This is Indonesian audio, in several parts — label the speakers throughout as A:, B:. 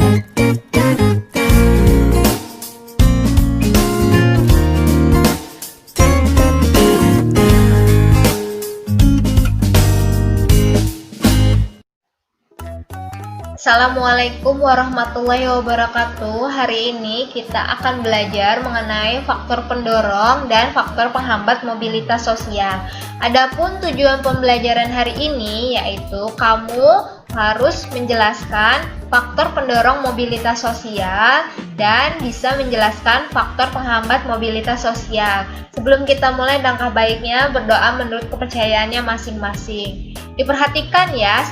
A: Assalamualaikum warahmatullahi wabarakatuh. Hari ini kita akan belajar mengenai faktor pendorong dan faktor penghambat mobilitas sosial. Adapun tujuan pembelajaran hari ini yaitu kamu harus menjelaskan faktor pendorong mobilitas sosial dan bisa menjelaskan faktor penghambat mobilitas sosial. Sebelum kita mulai, langkah baiknya berdoa menurut kepercayaannya masing-masing. Diperhatikan ya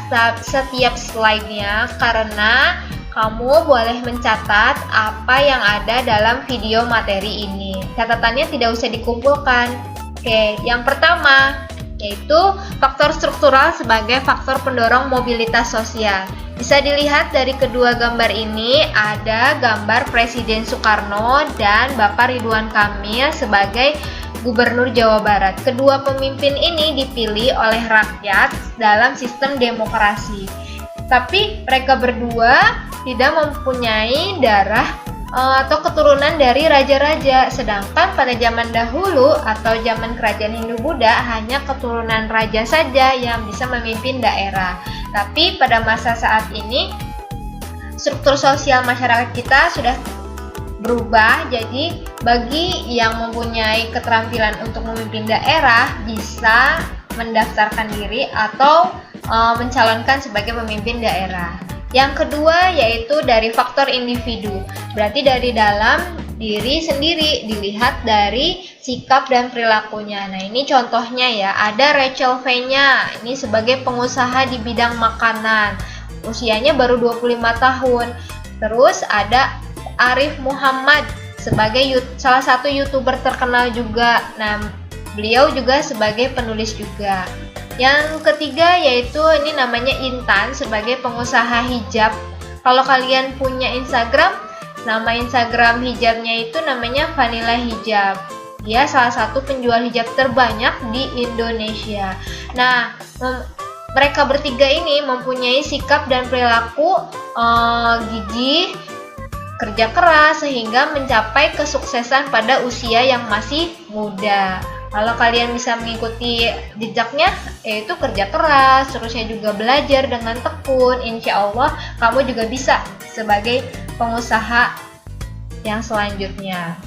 A: setiap slide-nya karena kamu boleh mencatat apa yang ada dalam video materi ini. Catatannya tidak usah dikumpulkan. Oke, yang pertama yaitu faktor struktural sebagai faktor pendorong mobilitas sosial. Bisa dilihat dari kedua gambar ini, ada gambar Presiden Soekarno dan Bapak Ridwan Kamil sebagai Gubernur Jawa Barat. Kedua pemimpin ini dipilih oleh rakyat dalam sistem demokrasi. Tapi mereka berdua tidak mempunyai darah atau keturunan dari raja-raja. Sedangkan pada zaman dahulu atau zaman kerajaan Hindu-Buddha hanya keturunan raja saja yang bisa memimpin daerah. Tapi pada masa saat ini struktur sosial masyarakat kita sudah berubah, jadi bagi yang mempunyai keterampilan untuk memimpin daerah bisa mendaftarkan diri atau mencalonkan sebagai pemimpin daerah. Yang kedua yaitu dari faktor individu, berarti dari dalam diri sendiri, dilihat dari sikap dan perilakunya. Nah, ini contohnya ya, ada Rachel V-nya, ini sebagai pengusaha di bidang makanan, usianya baru 25 tahun. Terus ada Arif Muhammad sebagai salah satu YouTuber terkenal juga. Nah, beliau juga sebagai penulis juga. Yang ketiga yaitu ini namanya Intan sebagai pengusaha hijab. Kalau kalian punya Instagram, nama Instagram hijabnya itu namanya Vanilla Hijab. Dia salah satu penjual hijab terbanyak di Indonesia. Nah, mereka bertiga ini mempunyai sikap dan perilaku gigih, kerja keras sehingga mencapai kesuksesan pada usia yang masih muda. Kalau kalian bisa mengikuti jejaknya, yaitu kerja keras, terusnya juga belajar dengan tekun, insya Allah kamu juga bisa sebagai pengusaha yang selanjutnya.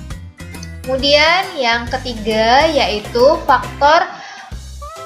A: Kemudian yang ketiga yaitu faktor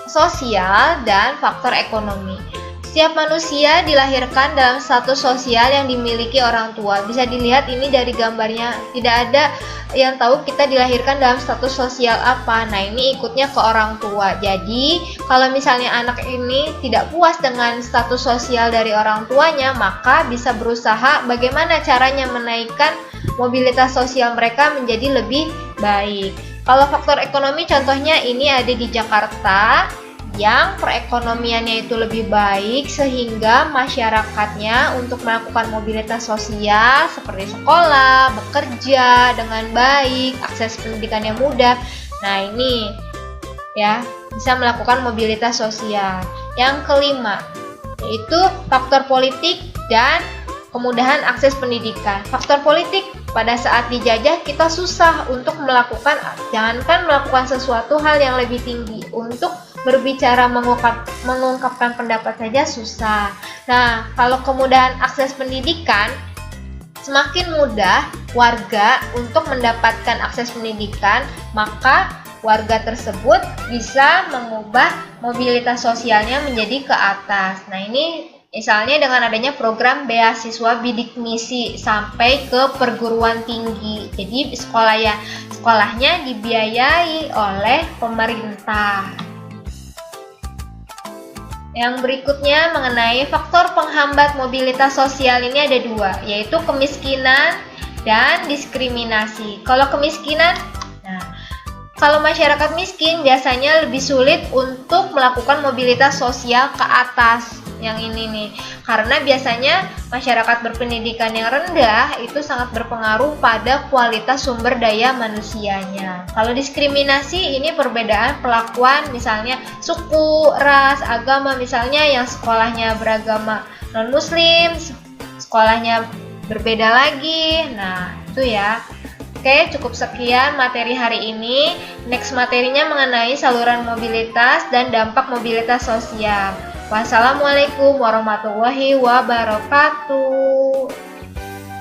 A: sosial dan faktor ekonomi. Setiap manusia dilahirkan dalam status sosial yang dimiliki orang tua. Bisa dilihat ini dari gambarnya, tidak ada yang tahu kita dilahirkan dalam status sosial apa. Nah, ini ikutnya ke orang tua. Jadi, kalau misalnya anak ini tidak puas dengan status sosial dari orang tuanya, maka bisa berusaha bagaimana caranya menaikkan mobilitas sosial mereka menjadi lebih baik. Kalau faktor ekonomi contohnya ini ada di Jakarta, yang perekonomiannya itu lebih baik sehingga masyarakatnya untuk melakukan mobilitas sosial seperti sekolah, bekerja dengan baik, akses pendidikan yang mudah. Nah, ini ya bisa melakukan mobilitas sosial. Yang kelima yaitu faktor politik dan kemudahan akses pendidikan. Faktor politik, pada saat dijajah kita susah untuk melakukan, jangankan melakukan sesuatu hal yang lebih tinggi, untuk berbicara mengungkapkan pendapat saja susah. Nah, kalau kemudahan akses pendidikan, semakin mudah warga untuk mendapatkan akses pendidikan, maka warga tersebut bisa mengubah mobilitas sosialnya menjadi ke atas. Nah, ini misalnya dengan adanya program beasiswa bidik misi sampai ke perguruan tinggi. Jadi sekolahnya dibiayai oleh pemerintah. Yang berikutnya mengenai faktor penghambat mobilitas sosial ini ada dua, yaitu kemiskinan dan diskriminasi. Kalau kemiskinan, kalau masyarakat miskin biasanya lebih sulit untuk melakukan mobilitas sosial ke atas. Yang ini nih, karena biasanya masyarakat berpendidikan yang rendah itu sangat berpengaruh pada kualitas sumber daya manusianya. Kalau diskriminasi ini perbedaan perlakuan, misalnya suku, ras, agama, misalnya yang sekolahnya beragama non-muslim, sekolahnya berbeda lagi. Nah, itu ya. Oke, cukup sekian materi hari ini. Next materinya mengenai saluran mobilitas dan dampak mobilitas sosial. Wassalamualaikum warahmatullahi wabarakatuh.